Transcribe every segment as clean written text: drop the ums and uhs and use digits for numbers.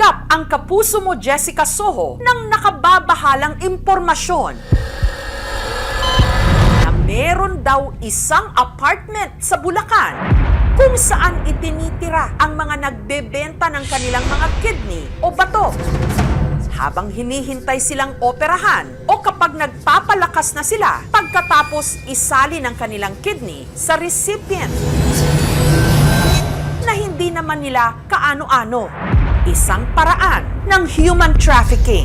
Tumanggap ang kapuso mo Jessica Soho ng nakababahalang impormasyon na meron daw isang apartment sa Bulacan kung saan itinitira ang mga nagbebenta ng kanilang mga kidney o bato. Habang hinihintay silang operahan o kapag nagpapalakas na sila pagkatapos isali ng kanilang kidney sa recipient na hindi naman nila kaano-ano. Isang paraan ng human trafficking.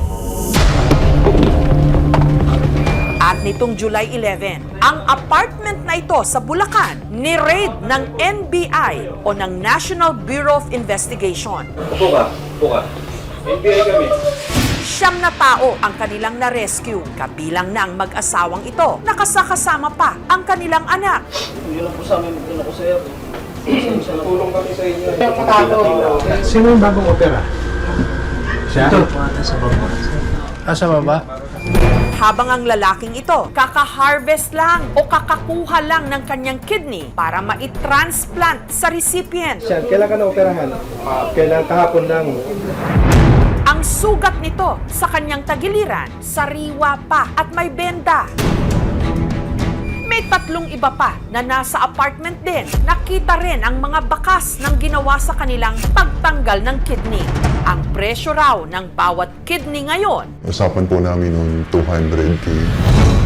At nitong July 11, ang apartment na ito sa Bulacan ni-raid ng NBI o ng National Bureau of Investigation. Upo ka. NBI kami. Siyam na tao ang kanilang na-rescue, kabilang na ang mag-asawang ito. Nakasakasama pa ang kanilang anak. Hindi lang po sa amin, doon ako sa'yo. Tulong kami sa inyo. Sino yung bagong opera? Siya? Ito. Sa baba? Habang ang lalaking ito, kaka-harvest lang o kakakuha lang ng kanyang kidney para ma-transplant sa recipient. Siya, kailan ka na-operahan? Kailan kahapon lang. Ang sugat nito sa kanyang tagiliran, sariwa pa at may benda. May tatlong iba pa na nasa apartment din. Nakita rin ang mga bakas ng ginawa sa kanilang pagtanggal ng kidney. Ang presyo raw ng bawat kidney ngayon. Usapan po namin noong 200K.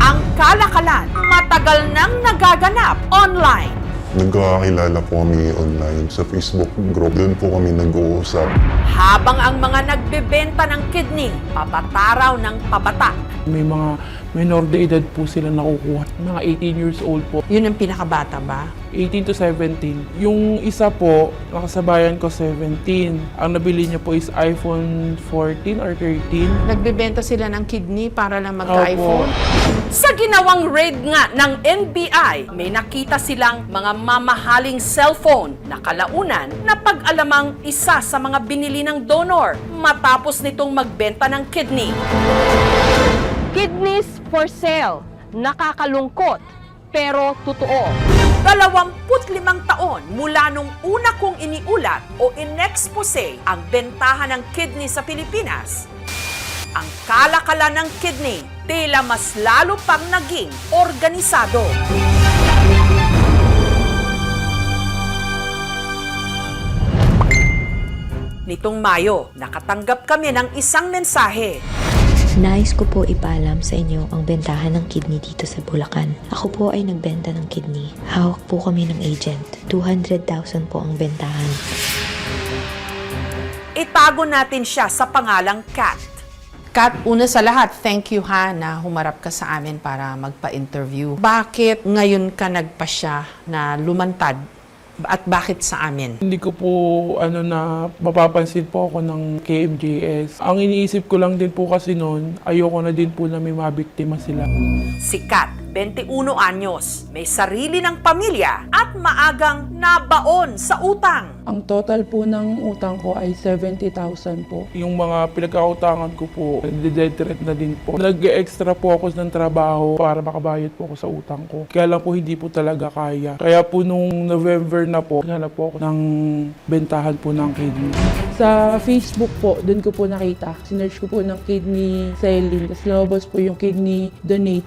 Ang kalakalan, matagal nang nagaganap online. Nagkakakilala po kami online sa Facebook group. Doon po kami nag-uusap. Habang ang mga nagbebenta ng kidney, papataraw ng pabata. May mga minor de edad po sila nakukuha. Mga 18 years old po. Yun ang pinakabata ba? 18 to 17. Yung isa po, nakasabayan ko 17. Ang nabili niya po is iPhone 14 or 13. Nagbebenta sila ng kidney para lang magka-iPhone. Sa ginawang raid nga ng NBI, may nakita silang mga mamahaling cellphone na kalaunan na pag-alamang isa sa mga binili ng donor matapos nitong magbenta ng kidney. Kidneys for sale. Nakakalungkot, pero totoo. 25 taon mula nung una kong iniulat o inexpose ang bentahan ng kidney sa Pilipinas, ang kalakalan ng kidney tila mas lalo pang naging organisado. Nitong Mayo, nakatanggap kami ng isang mensahe. Nais ko po ipaalam sa inyo ang bentahan ng kidney dito sa Bulacan. Ako po ay nagbenta ng kidney. Hawak po kami ng agent. 200,000 po ang bentahan. Itago natin siya sa pangalang Kat. Kat, una sa lahat, thank you ha na humarap ka sa amin para magpa-interview. Bakit ngayon ka nagpasya na lumantad at bakit sa amin? Hindi ko po mapapansin po ako ng KMJS. Ang iniisip ko lang din po kasi noon, ayoko na din po na may mabiktima sila. Si Kat, 21 anyos, may sarili ng pamilya at maagang nabaon sa utang. Ang total po ng utang ko ay 70,000 po. Yung mga pinagkautangan ko po, dead threat na din po. Nag-extra po ako ng trabaho para makabayad po ako sa utang ko. Kaya lang po hindi po talaga kaya. Kaya po nung November na po, hanap po ako ng bentahan po ng kidney. Sa Facebook po, doon ko po nakita. Sinearch ko po ng kidney selling. Tapos lumabas po yung kidney donate.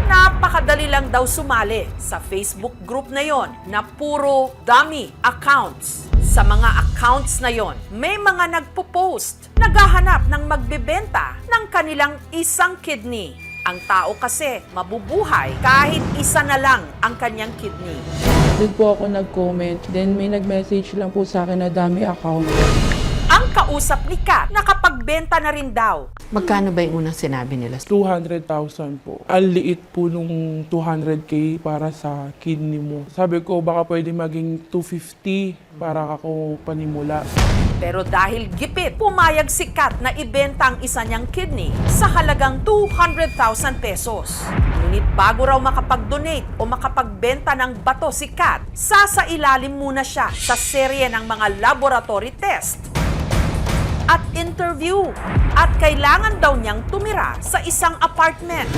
Napakadali lang daw sumali sa Facebook group na yon na puro dummy accounts. Sa mga accounts na yon, may mga nagpo-post, naghahanap ng magbebenta ng kanilang isang kidney. Ang tao kasi mabubuhay kahit isa na lang ang kanyang kidney. Doon po ako nag-comment. Then may nag-message lang po sa akin na dummy account. Ang kausap ni Kat, nakapagbenta na rin daw. Magkano ba yung unang sinabi nila? 200,000 po. Ang liit po nung 200K para sa kidney mo. Sabi ko baka pwede maging 250 para ako panimula. Pero dahil gipit, pumayag si Kat na ibenta ang isa niyang kidney sa halagang 200,000 pesos. Ngunit bago raw makapag-donate o makapagbenta ng bato si Kat, sasailalim muna siya sa serye ng mga laboratory test at interview. At kailangan daw niyang tumira sa isang apartment.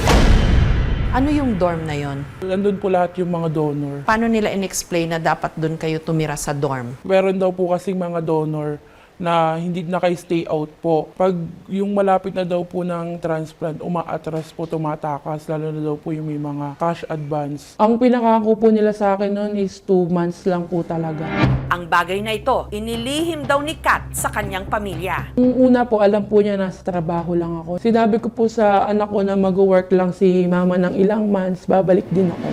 Ano yung dorm na yon? Nandun po lahat yung mga donor. Paano nila in-explain na dapat doon kayo tumira sa dorm? Meron daw po kasing mga donor na hindi naka-stay out po. Pag yung malapit na daw po ng transplant, umaatras po, tumatakas, lalo na daw po yung may mga cash advance. Ang pinakako po nila sa akin noon is 2 months lang po talaga. Ang bagay na ito, inilihim daw ni Kat sa kanyang pamilya. Nung una po, alam po niya nasa trabaho lang ako. Sinabi ko po sa anak ko na mag-work lang si mama ng ilang months, babalik din ako.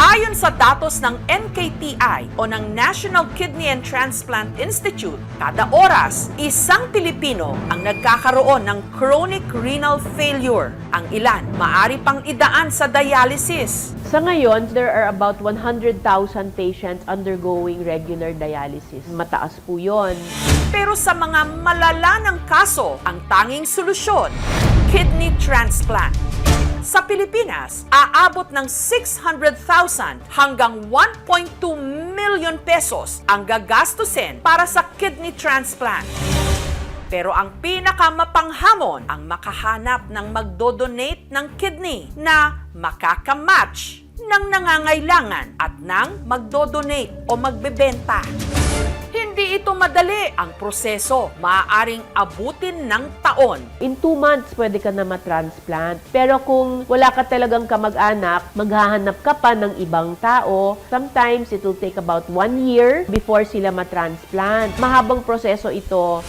Ayon sa datos ng NKTI o ng National Kidney and Transplant Institute, kada oras, isang Pilipino ang nagkakaroon ng chronic renal failure. Ang ilan, maaari pang idaan sa dialysis. Sa ngayon, there are about 100,000 patients undergoing regular dialysis. Mataas po yun. Pero sa mga malala ng kaso, ang tanging solusyon, kidney transplant. Sa Pilipinas, aabot ng 600,000 hanggang 1.2 million pesos ang gagastusin para sa kidney transplant. Pero ang pinakamapanghamon ang makahanap ng magdodonate ng kidney na makakamatch ng nangangailangan at ng magdodonate o magbebenta. Hindi ito madali ang proseso. Maaaring abutin ng taon. In 2 months, pwede ka na matransplant. Pero kung wala ka talagang kamag-anak, maghahanap ka pa ng ibang tao. Sometimes, it will take about 1 year before sila matransplant. Mahabang proseso ito.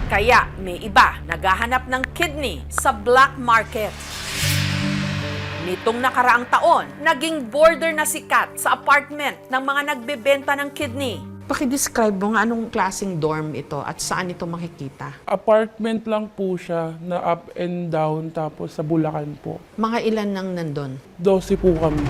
Kaya may iba naghahanap ng kidney sa black market. Nitong nakaraang taon, naging border na si Kat sa apartment ng mga nagbebenta ng kidney. Paki-describe mo nga anong klaseng dorm ito at saan ito makikita. Apartment lang po siya na up and down, tapos sa Bulacan po. Mga ilan nang nandun? 12 po kami.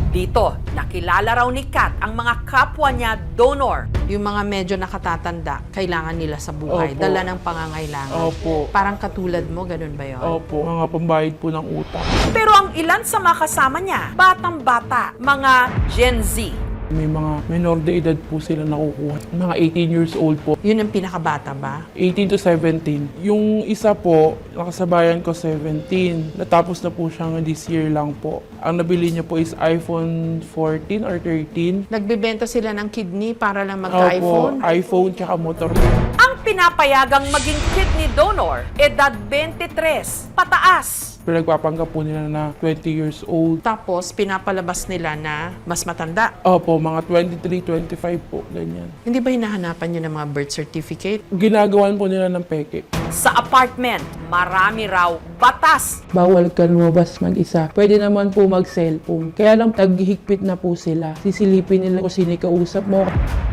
Dito, nakilala raw ni Kat ang mga kapwa niya donor. Yung mga medyo nakatatanda, kailangan nila sa buhay. Opo. Dala ng pangangailangan. Opo. Parang katulad mo, ganun ba yun? Opo, mga pambayad po ng utang. Pero ang ilan sa mga kasama niya, batang-bata, mga Gen Z. May mga minor de edad po sila nakukuha. Mga 18 years old po. Yun ang pinakabata ba? 18 to 17. Yung isa po, nakasabayan ko 17. Natapos na po siya this year lang po. Ang nabili niya po is iPhone 14 or 13. Nagbebenta sila ng kidney para lang Opo, magka-iPhone? iPhone tsaka motor. Ang pinapayagang maging kidney donor, edad 23, pataas. Pinagpapanggap po nila na 20 years old. Tapos, pinapalabas nila na mas matanda. Opo, mga 23, 25 po, ganyan. Hindi ba hinahanapan nyo ng mga birth certificate? Ginagawan po nila ng peke. Sa apartment, marami raw batas. Bawal ka lumabas mag-isa. Pwede naman po mag-cellphone. Kaya lang taghihigpit na po sila. Sisilipin nila kung sino kausap mo.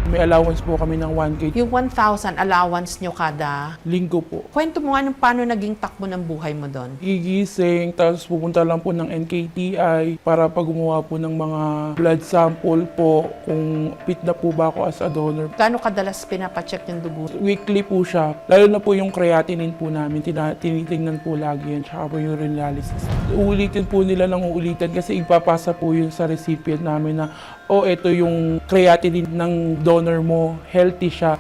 May allowance po kami ng 1K. Yung 1,000 allowance nyo kada, Linggo po. kwento mo nga nung paano naging takbo ng buhay mo doon. Gigising, tapos pupunta lang po ng NKTI para pag gumawa po ng mga blood sample po kung fit na po ba ako as a donor. Gaano kadalas pinapacheck yung dugo? Weekly po siya. Lalo na po yung creatinine po namin, tinitingnan po lagi yan, tsaka po yung urinalysis. Uulitin po nila ng uulitin kasi ipapasa po yun sa recipient namin na ito yung creatinine ng donor mo, healthy siya.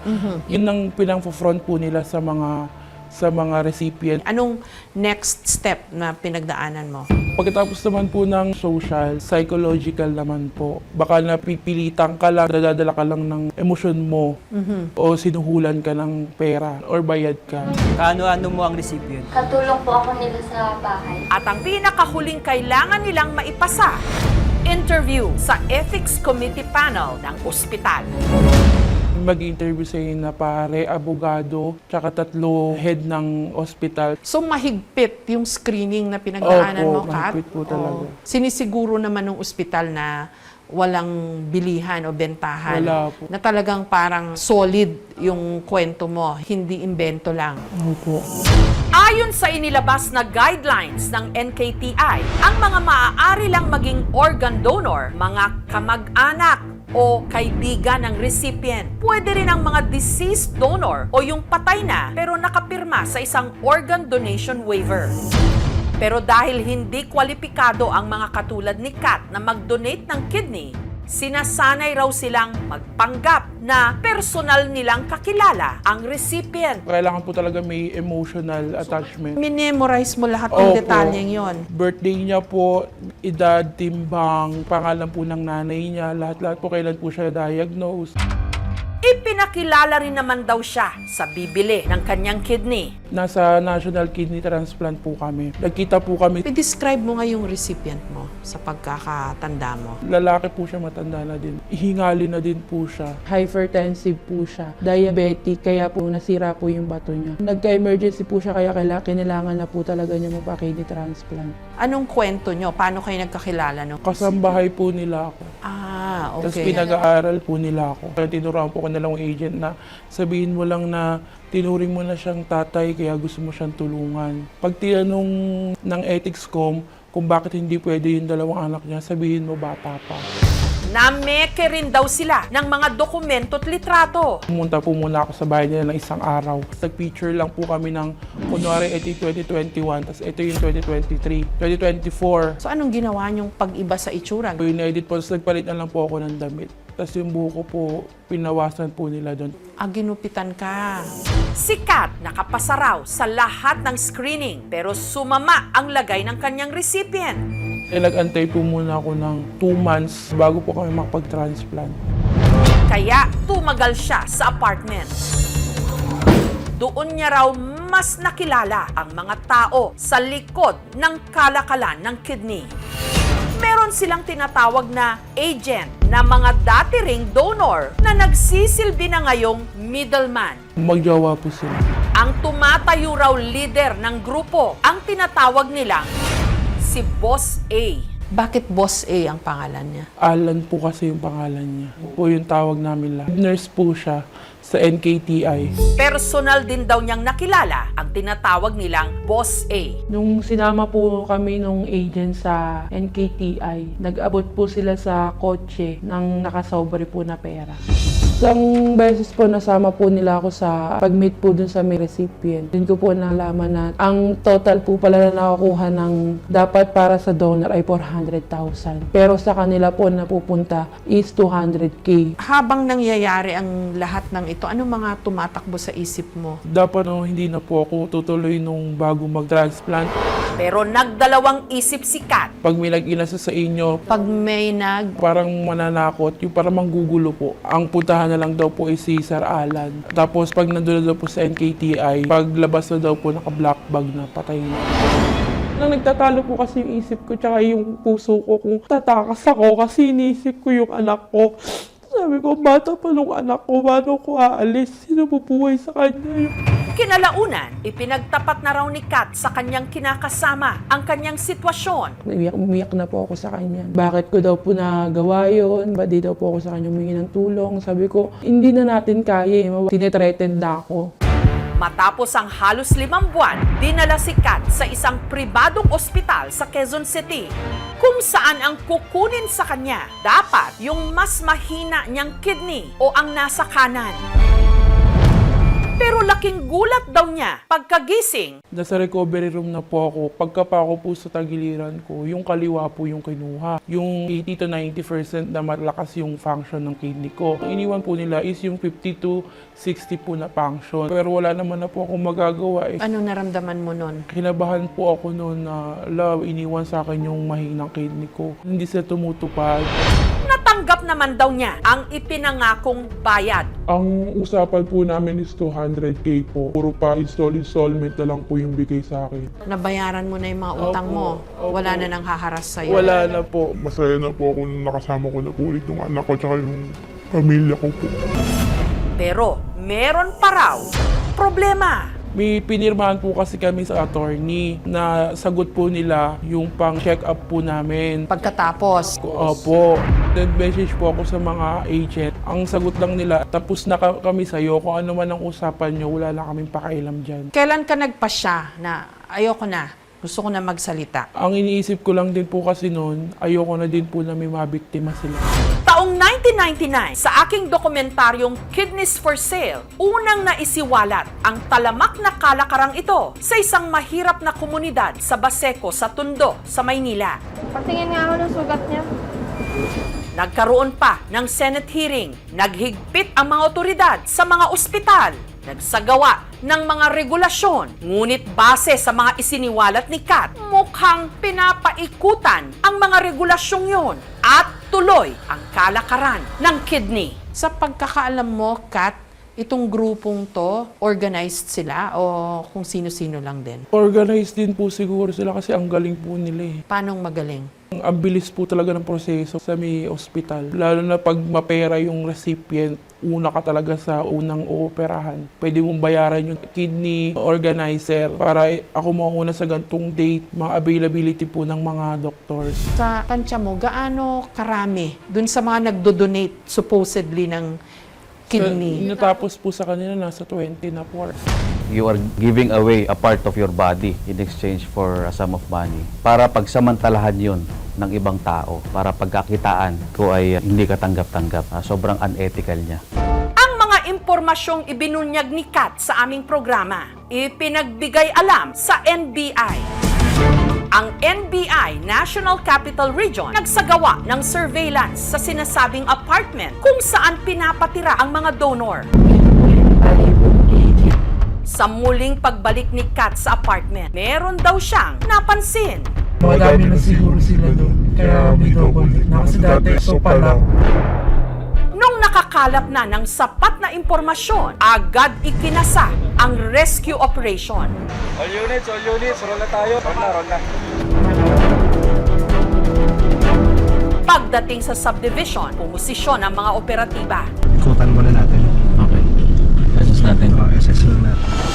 Yun ang pinang-front po nila sa mga recipient. Anong next step na pinagdaanan mo? Pagkatapos naman po ng social, psychological naman po. Baka napipilitan ka lang, dadadala ka lang ng emosyon mo o sinuhulan ka ng pera or bayad ka. Kaano-ano mo ang recipient? Katulong po ako nila sa bahay. At ang pinakahuling kailangan nilang maipasa, interview sa Ethics Committee Panel ng ospital. Mag-interview sa na pare, abogado, tsaka 3 head ng ospital. So mahigpit yung screening na pinagdaanan Opo, mo, Kat? mahigpit po talaga. Sinisiguro naman ng ospital na walang bilihan o bentahan. Wala po. Na talagang parang solid yung kwento mo, hindi imbento lang. Opo. Ayon sa inilabas na guidelines ng NKTI, ang mga maaari lang maging organ donor, mga kamag-anak o kaibigan ng recipient. Pwede rin ang mga deceased donor o yung patay na pero nakapirma sa isang organ donation waiver. Pero dahil hindi kwalipikado ang mga katulad ni Kat na mag-donate ng kidney, sinasanay raw silang magpanggap na personal nilang kakilala ang recipient. Kailangan po talaga may emotional attachment. Minemorize mo lahat ng Opo. detalyeng yon. Birthday niya po, edad, timbang, pangalan po ng nanay niya, lahat-lahat po kailan po siya diagnosed. Ipinakilala rin naman daw siya sa bibili ng kanyang kidney. Nasa National Kidney Transplant po kami. Nagkita po kami. I-describe mo nga yung recipient mo sa pagkakatanda mo. Lalaki po siya, matanda na din. Ihingali na din po siya. Hypertensive po siya, diabetic, kaya po nasira po yung bato niya. Nagka-emergency po siya, kaya kailangan na po talaga niya magpa-kidney transplant. Anong kwento nyo? Paano kayo nagkakilala? No? Kasambahay po nila ako. Ah, Tapos okay. pinag-aaral po nila ako. Kaya tinuruan po ko na lang yung agent na sabihin mo lang na tinuring mo na siyang tatay kaya gusto mo siyang tulungan. Pag tinanong ng ethics com kung bakit hindi pwede yung dalawang anak niya, sabihin mo bata pa. Nameke rin daw sila ng mga dokumento at litrato. Pumunta po muna ako sa bahay nila ng isang araw. Nag-picture lang po kami ng, kunwari, ito yung 2021, tapos ito yung 2023, 2024. So anong ginawa niyong pag-iba sa itsura? Yung edit po, tapos nagpalit na lang po ako ng damit. Tapos yung buho ko po, pinawasan po nila doon. Ginupitan ka. Sikat nakapasa raw sa lahat ng screening pero sumama ang lagay ng kanyang recipient. Nag-antay po muna ako ng 2 months bago po kami makapag-transplant. Kaya tumagal siya sa apartment. Doon niya raw mas nakilala ang mga tao sa likod ng kalakalan ng kidney. Meron silang tinatawag na agent na mga dati ring donor na nagsisilbi na ngayong middleman. Magjowa po sila. Ang tumatayo raw leader ng grupo ang tinatawag nilang si Boss A. Bakit Boss A ang pangalan niya? Alan po kasi yung pangalan niya. Yun po yung tawag namin lahat. Nurse po siya sa NKTI. Personal din daw niyang nakilala ang tinatawag nilang Boss A. Nung sinama po kami nung agent sa NKTI, nag-abot po sila sa kotse ng nakasobre po na pera. Isang beses po nasama po nila ako sa pag-meet po dun sa may recipient. Doon ko po nalaman na ang total po pala na nakakuha ng dapat para sa donor ay 400,000. Pero sa kanila po napupunta is 200K. Habang nangyayari ang lahat ng ito, anong mga tumatakbo sa isip mo? Dapat hindi na po ako tutuloy nung bago mag-transplant. Pero nagdalawang isip si Kat. Pag may nag-inasa sa inyo, Pag may parang mananakot, yung parang manggugulo po. Ang puntahan na lang daw po ay si Sir Alan. Tapos pag nandun na daw po sa NKTI, paglabas na daw po naka-black bag na, patay na. Nang nagtatalo po kasi yung isip ko tsaka yung puso ko kung tatakas ako kasi iniisip ko yung anak ko. Sabi ko, bata pa nung anak ko, paano ko aalis? Sino pupuhay sa kanya? Kinalaunan, ipinagtapat na raw ni Kat sa kanyang kinakasama ang kanyang sitwasyon. Umiyak na po ako sa kanya. Bakit ko daw po nagawa yun? Ba't di daw po ako sa kanya humingi ng tulong? Sabi ko, hindi na natin kaya. Tinetreaten na ako. Matapos ang halos 5 buwan, dinala si Kat sa isang pribadong ospital sa Quezon City kung saan ang kukunin sa kanya dapat yung mas mahina niyang kidney o ang nasa kanan. Pero laking gulat daw niya pagkagising. Nasa recovery room na po ako. Pagkapa ko po sa tagiliran ko, yung kaliwa po yung kinuha. Yung 80 to 90% na malakas yung function ng kidney ko. Ang iniwan po nila is yung 50 to 60 po na function. Pero wala naman na po akong magagawa eh. Anong naramdaman mo nun? Kinabahan po ako noon na iniwan sa akin yung mahinang kidney ko. Hindi sila tumutupad. Natanggap naman daw niya ang ipinangakong bayad. Ang usapan po namin is 200K po. Puro pa installment na lang po yung bigay sa akin. Nabayaran mo na yung mga utang mo. Opo. Wala na nang haharas sa'yo. Wala na po. Masaya na po ako nung nakasama ko na po ulit yung anak ko tsaka yung pamilya ko po. Pero meron pa raw problema. May pinirmahan po kasi kami sa attorney na sagot po nila yung pang-check up po namin. Pagkatapos, Opo. Nag-message po ako sa mga agent. Ang sagot lang nila, tapos na kami sa'yo. Kung ano man ang usapan nyo, wala na kaming pakailam dyan. kailan ka nagpasya na ayoko na, gusto ko na magsalita? Ang iniisip ko lang din po kasi noon, ayoko na din po na may mabiktima sila. Taong 1999, sa aking dokumentaryong Kidneys for Sale, unang naisiwalat ang talamak na kalakarang ito sa isang mahirap na komunidad sa Baseco sa Tondo, sa Maynila. Patingin nga ako ng sugat niya. Nagkaroon pa ng Senate hearing, naghigpit ang mga otoridad sa mga ospital, nagsagawa ng mga regulasyon. Ngunit base sa mga isiniwalat ni Kat, mukhang pinapaikutan ang mga regulasyong yon at tuloy ang kalakaran ng kidney Sa pagkakaalam mo, Kat, itong grupong to, organized sila o kung sino-sino lang din? Organized din po siguro sila kasi ang galing po nila eh. Paanong magaling? Ang bilis po talaga ng proseso sa may ospital. Lalo na pag mapera yung recipient, una ka talaga sa unang ooperahan. Pwede mong bayaran yung kidney organizer para ako mauna sa gantong date, mga availability po ng mga doctors. Sa tansya mo, gaano karami dun sa mga nagdo-donate supposedly ng kidney? Natapos po sa kanila, nasa 20 na po. You are giving away a part of your body in exchange for a sum of money para pagsamantalahan yun ng ibang tao, para pagkakitaan ko ay hindi ka tanggap-tanggap. Sobrang unethical niya. Ang mga impormasyong ibinunyag ni Kat sa aming programa, ipinagbigay alam sa NBI. Ang NBI National Capital Region nagsagawa ng surveillance sa sinasabing apartment kung saan pinapatira ang mga donor. Sa muling pagbalik ni Kat sa apartment, meron daw siyang napansin. Madami na siguro sila doon. Kaya may double na kasi dati sopa lang. Nung nakakalap na ng sapat na impormasyon, agad ikinasa ang rescue operation. All units, roll na tayo. Roll na. Pagdating sa subdivision, pumosisyon ang mga operatiba. Ikutan muna natin. Okay. Assess natin. Assess muna natin.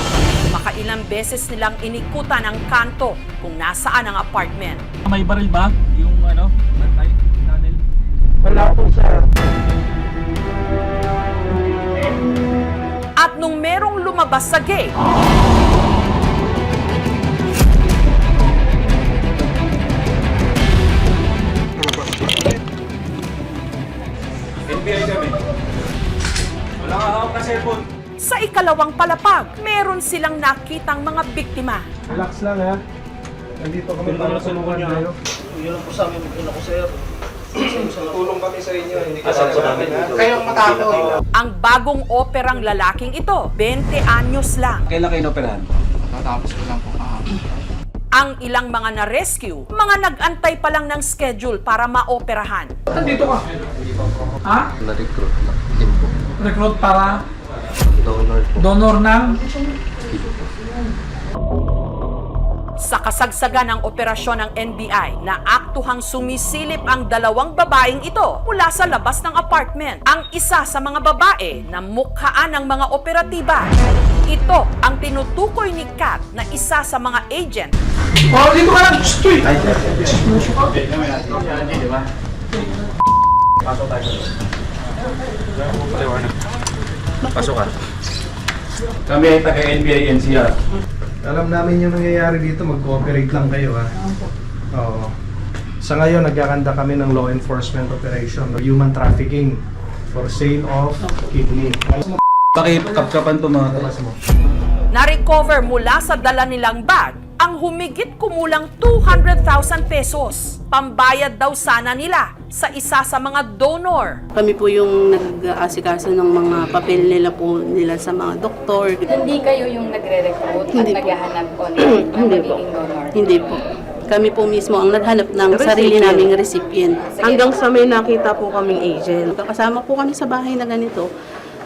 Makailang beses nilang inikutan ang kanto kung nasaan ang apartment. May baril ba? Yung bantay, tunnel. Wala po, sir. At nung merong lumabas sa gate, NBI kami. Wala ka hawak na cellphone. sa ikalawang palapag, meron silang nakitang mga biktima. Relax lang ha. Nandito kami para tulungan kayo. Yun lang po sa amin, ko sir. Tulong kami sa inyo. Hindi ka sa namin ha. Kayong matakot. Ang bagong operang lalaking ito, 20 anyos lang. Kailan kayo inoperahan? Tatapos ko lang po kahapon. Ang ilang mga na-rescue, mga nag-antay pa lang ng schedule para maoperahan. Nandito ka? Ha? Na-recruit. Recruit para Donor po. donor ng? Sa kasagsagan ng operasyon ng NBI na aktuhang sumisilip ang dalawang babaeng ito mula sa labas ng apartment. Ang isa sa mga babae na mukhaan ng mga operatiba. Ito ang tinutukoy ni Kat na isa sa mga agent. Oh, dito ka lang! Stoy! Pasok ka. Kami ay taga-NBI NCR. Alam namin yung nangyayari dito, mag-cooperate lang kayo ha. Oo. Sa ngayon, nagkakanda kami ng law enforcement operation, human trafficking for sale of kidney. Pakikapkapan to mga Na-recover mula sa dala nilang bag ang humigit kumulang 200,000 pesos. Pambayad daw sana nila sa isa sa mga donor. Kami po yung nag-aasikaso ng mga papel nila po nila sa mga doktor. Hindi kayo yung nagre-recruit at Hindi po. naghahanap online ng Hindi po. magiging donor? Hindi po. Kami po mismo ang naghanap ng sarili naming recipient. Hanggang sa may nakita po kaming agent. Kasama po kami sa bahay na ganito.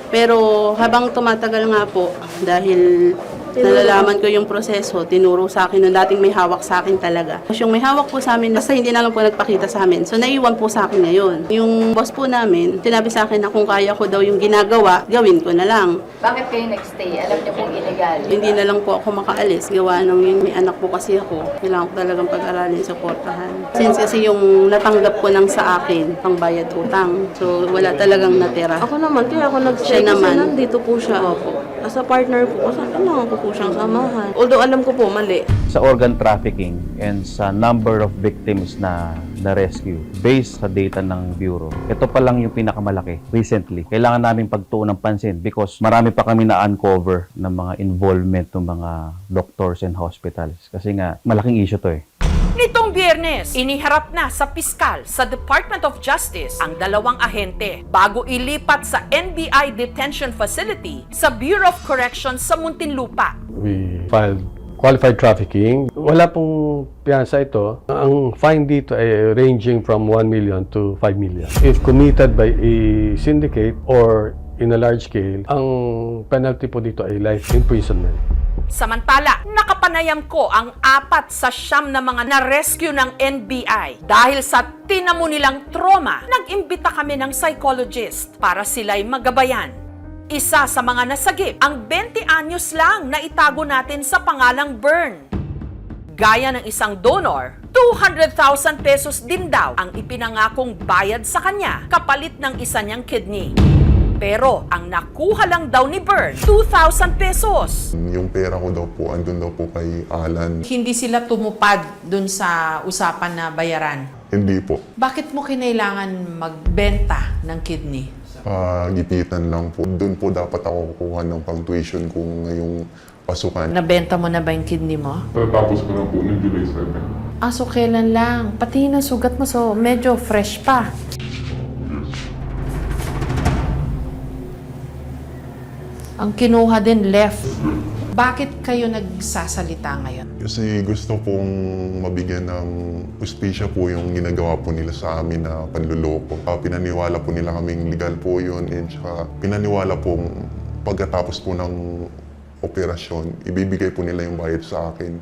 Pero habang tumatagal nga po, dahil nalalaman ko yung proseso, tinuro sa akin nung dating may hawak sa akin talaga. Tapos yung may hawak po sa amin, basta hindi na lang po nagpakita sa amin. So naiwan po sa akin ngayon. Yung boss po namin, sinabi sa akin na kung kaya ko daw yung ginagawa, gawin ko na lang. Bakit kayo nag-stay? Alam niyo pong illegal. Hindi na lang po ako makaalis. Gawa nung yung may anak po kasi ako. Kailangan ko talagang pag-aralin, supportahan. Since kasi yung natanggap ko lang sa akin, pangbayad utang. So wala talagang natira. Ako naman, kaya ako nag-stay Siya naman. nandito po siya. Opo. As a partner po, kailangan ko po siyang samahan. Although alam ko po, mali. Sa organ trafficking and sa number of victims na rescue based sa data ng Bureau, ito pa lang yung pinakamalaki recently. Kailangan namin pagtuon ng pansin because marami pa kami na-uncover ng mga involvement ng mga doctors and hospitals. Kasi nga, malaking issue to eh. Nitong Biyernes, iniharap na sa piskal sa Department of Justice ang dalawang ahente bago ilipat sa NBI Detention Facility sa Bureau of Corrections sa Muntinlupa. We filed qualified trafficking. Wala pong piyansa ito. Ang fine dito ay ranging from 1 million to 5 million. If committed by a syndicate or in a large scale, ang penalty po dito ay life imprisonment. Samantala, nakapanayam ko ang 4 sa 9 na mga na-rescue ng NBI. Dahil sa tinamo nilang trauma, nag-imbita kami ng psychologist para sila'y magabayan. Isa sa mga nasagip, ang 20 anyos lang na itago natin sa pangalang Bern. Gaya ng isang donor, 200,000 pesos din daw ang ipinangakong bayad sa kanya kapalit ng isa niyang kidney. Pero ang nakuha lang daw ni Bern, 2,000 pesos. Yung pera ko daw po, andun daw po kay Alan. Hindi sila tumupad dun sa usapan na bayaran. Hindi po. Bakit mo kinailangan magbenta ng kidney? Gipitan lang po. Doon po dapat ako kukuha ng pang-tuition ko ngayong pasukan. Nabenta mo na ba yung kidney mo? Tapos ko na po ng July 7. So kailan lang? Pati ng sugat mo, so medyo fresh pa. Ang kinuha din left. Bakit kayo nagsasalita ngayon? Kasi gusto pong mabigyan ng hustisya po yung ginagawa po nila sa amin na panluloko. Pinaniwala po nila kaming legal po yun, and saka pinaniwala pong pagkatapos po ng operasyon, ibibigay po nila yung bayad sa akin.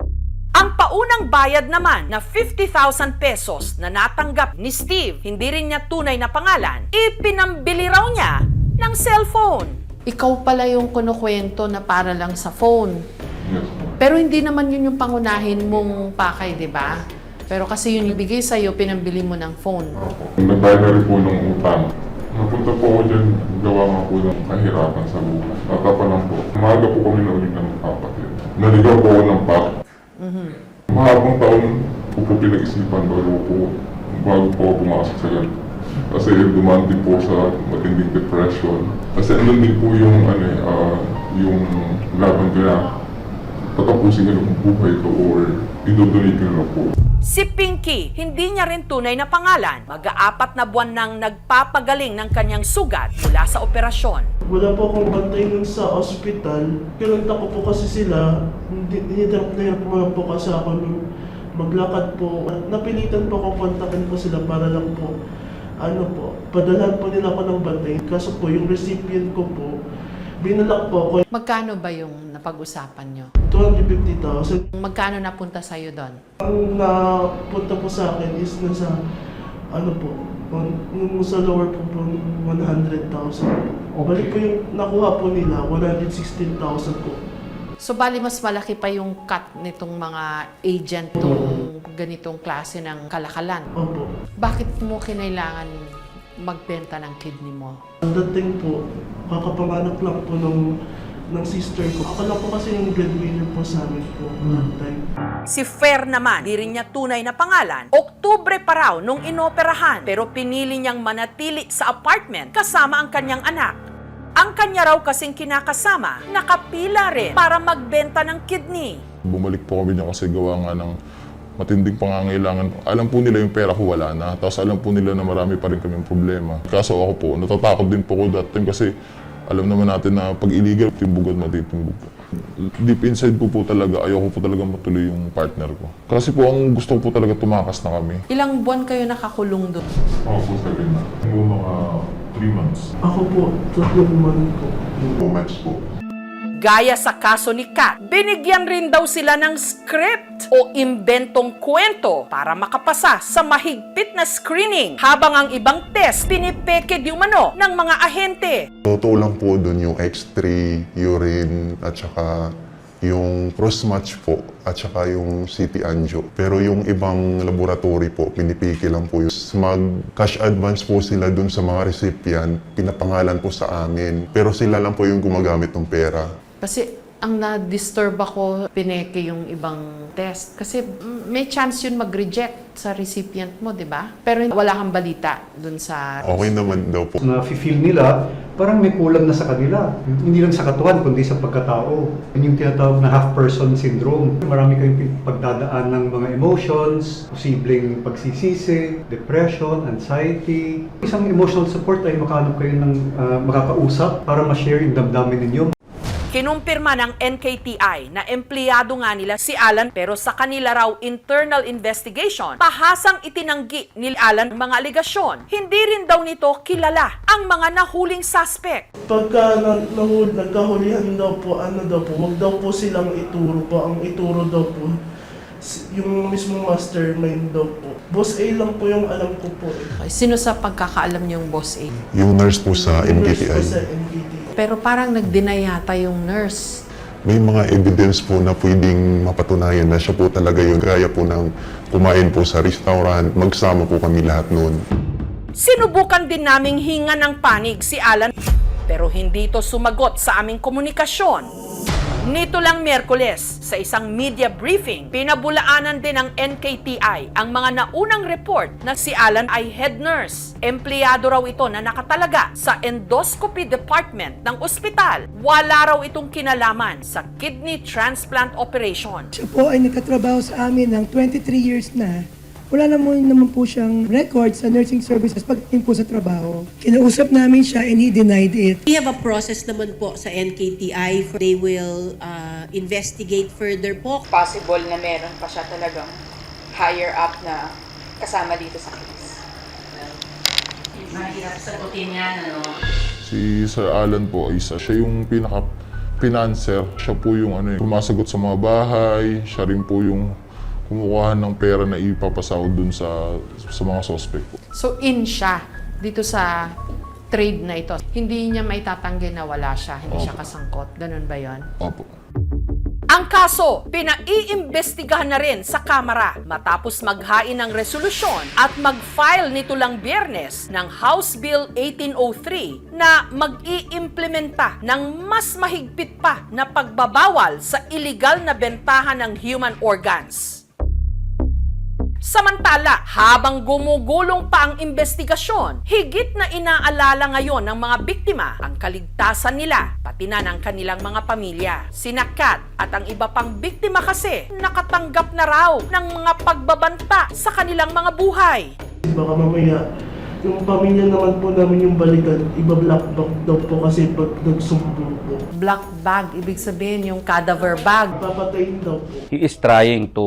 Ang paunang bayad naman na 50,000 pesos na natanggap ni Steve, hindi rin niya tunay na pangalan, ipinambili raw niya ng cellphone. Ikaw pala yung kunukwento na para lang sa phone. Pero hindi naman yun yung pangunahin mong pakay, di ba? Pero kasi yun yung bigay sa'yo, pinambili mo ng phone. Nagbayad na rin po ng utang. Napunta po ako dyan, gawa nga po ng kahirapan sa buhay. Natapa lang po. Umaga po kami naulit ng kapatid. Naligaw po ako ng pack. Mahabang taon po pinag-isipan bago po ako pumasok sa ganito. Kasi dumaan din po sa matinding depression. Kasi andun din po yung, yung laban ko na tatapusin ko ng buhay ko or idodonate ko na po. Si Pinky, hindi niya rin tunay na pangalan. Mag-4 na buwan nang nagpapagaling ng kanyang sugat mula sa operasyon. Wala po akong bantay nun sa ospital. Kinunta ko po kasi sila. Hinihirap na hirap mo po kasi ako nung maglakad po. Napilitan po akong kontakin po sila para lang po padalhan po nila ako ng bantay. Kaso po, yung recipient ko po, binalak po ako. Magkano ba yung napag-usapan nyo? 250,000. Magkano napunta sa'yo doon? Ang napunta po sa akin is nasa, sa lower po 100,000. Balik po yung nakuha po nila, 116,000 po. So bali mas malaki pa yung cut nitong mga agent tong ganitong klase ng kalakalan. Opo. Bakit mo kinailangan magbenta ng kidney mo? Ang dating po, kakapanganak lang po ng sister ko. Ako lang po kasi yung breadwinner po sa amin po that time. Si Fer naman, di rin niya tunay na pangalan. Oktubre pa raw nung inoperahan, pero pinili niyang manatili sa apartment kasama ang kanyang anak. Ang kanya raw kasing kinakasama, nakapila rin para magbenta ng kidney. Bumalik po kami niya kasi gawa nga ng matinding pangangailangan. Alam po nila yung pera ko wala na, tapos alam po nila na marami pa rin kaming problema. Kaso ako po, natatakot din po ko that time kasi alam naman natin na pag illegal, timbugad matitimbog. Deep inside po talaga, ayoko po talaga matuloy yung partner ko. Kasi po ang gusto ko po talaga tumakas na kami. Ilang buwan kayo nakakulong doon? Ako po sa rin na. Mga 3 months. Ako po, 3 months po. 2 months po. Gaya sa kaso ni Kat, binigyan rin daw sila ng script o imbentong kwento para makapasa sa mahigpit na screening, habang ang ibang test pinipeke di umano ng mga ahente. Totoo lang po doon yung X-ray, urine, at saka yung cross-match po, at saka yung CT angio. Pero yung ibang laboratory po, pinipiki lang po yung mag-cash advance po sila doon sa mga recipient, pinapangalan po sa amin. Pero sila lang po yung gumagamit ng pera. Kasi ang na-disturb ako, pineke yung ibang test. Kasi may chance yun mag-reject sa recipient mo, di ba? Pero wala kang balita dun sa... Okay naman daw po. Na-feel nila, parang may kulang na sa kanila. Hindi lang sa katawan, kundi sa pagkatao. Yan yung tinatawag na half-person syndrome. Marami kayong pagdadaan ng mga emotions, posibleng pagsisisi, depression, anxiety. Isang emotional support ay makahanap kayo ng makakausap para ma-share yung damdamin ninyo. Kinumpirma ng NKTI na empleyado nga nila si Alan pero sa kanila raw internal investigation, tahasang itinanggi ni Alan ang mga aligasyon. Hindi rin daw nito kilala ang mga nahuling suspect. Pagka nagkahulihan daw po, wag daw po silang ituro po. Ang ituro daw po, yung mismo mastermind daw po. Boss A lang po yung alam ko po. Sino sa pagkakaalam niyong boss A? Yung nurse po sa Yung nurse po NKTI. sa NKTI. Pero parang nag-deny yata yung nurse. May mga evidence po na pwedeng mapatunayan na siya po talaga yung gaya po ng kumain po sa restaurant. Magsama po kami lahat noon. Sinubukan din naming hinga ng panig si Alan pero hindi ito sumagot sa aming komunikasyon. Nito lang Miyerkules, sa isang media briefing, pinabulaanan din ng NKTI ang mga naunang report na si Alan ay head nurse. Empleyado raw ito na nakatalaga sa endoscopy department ng ospital. Wala raw itong kinalaman sa kidney transplant operation. Siya po ay nagkatrabaho sa amin ng 23 years na. Wala naman po siyang record sa nursing services pagdating po sa trabaho. Kinausap namin siya and he denied it. We have a process naman po sa NKTI. They will investigate further po. Possible na meron pa siya talagang higher up na kasama dito sa case. Mahirap sagutin yan, ano? Si Sir Alan po, siya yung pinaka-financer. Siya po yung sumasagot sa mga bahay. Siya rin po yung kumukuha ng pera na ipapasahod dun sa mga suspect po. So in siya dito sa trade na ito. Hindi niya maitatanggi na wala siya, hindi siya kasangkot. Ganun ba yon? Opo. Ang kaso, pinaiimbestigahan na rin sa Kamara matapos maghain ng resolusyon at mag-file nito lang Biyernes ng House Bill 1803 na mag-iimplementa ng mas mahigpit pa na pagbabawal sa iligal na bentahan ng human organs. Samantala, habang gumugulong pa ang investigasyon, higit na inaalala ngayon ng mga biktima ang kaligtasan nila, pati na ng kanilang mga pamilya. Sina Kat at ang iba pang biktima kasi nakatanggap na raw ng mga pagbabanta sa kanilang mga buhay. Baka mamaya, yung pamilya naman po namin yung balikan, iba-black bag daw po kasi pag nagsumbong po. Black bag, ibig sabihin yung cadaver bag. Papatayin daw po. He is trying to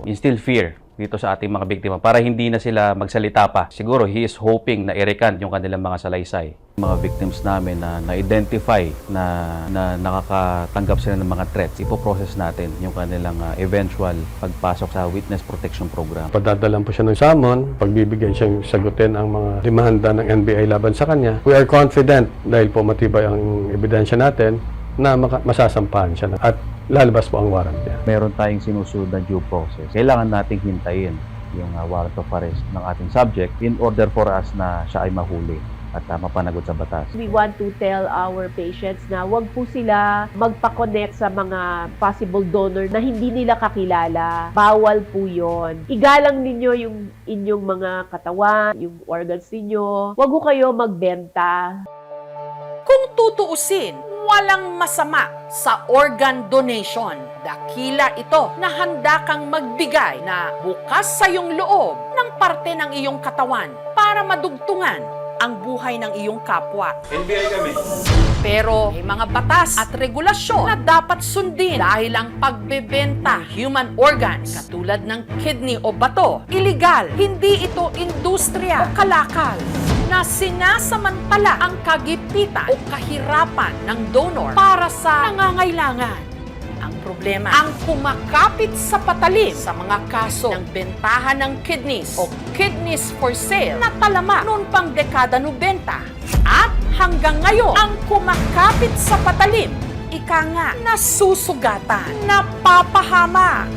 instill fear dito sa ating mga biktima para hindi na sila magsalita pa. Siguro he is hoping na i-recant yung kanilang mga salaysay. Mga victims namin na na-identify na nakakatanggap sila ng mga threats, ipoprocess natin yung kanilang eventual pagpasok sa Witness Protection Program. Padadalan po siya ng summon, pagbibigyan siyang sagutin ang mga demanda ng NBI laban sa kanya. We are confident dahil po matibay ang ebidensya natin na masasampahan siya at lalabas po ang warrant niya. Meron tayong sinusunod na due process. Kailangan nating hintayin yung warrant of arrest ng ating subject in order for us na siya ay mahuli at mapanagot sa batas. We want to tell our patients na wag po sila magpa-connect sa mga possible donor na hindi nila kakilala. Bawal po yon. Igalang ninyo yung inyong mga katawan, yung organs ninyo. Wag po kayo magbenta. Kung tutuusin, walang masama sa organ donation. Dakila ito na handa kang magbigay na bukas sa iyong loob ng parte ng iyong katawan para madugtungan ang buhay ng iyong kapwa. NBI kami. Pero may mga batas at regulasyon na dapat sundin dahil ang pagbebenta ng human organs katulad ng kidney o bato, illegal. Hindi ito industriya o kalakal na sinasamantala ang kagipitan o kahirapan ng donor para sa nangangailangan. Ang problema, ang kumakapit sa patalim sa mga kaso ng bentahan ng kidneys o kidneys for sale na talama noon pang dekada 90. At hanggang ngayon, ang kumakapit sa patalim, ika nga, nasusugatan, napapahamak.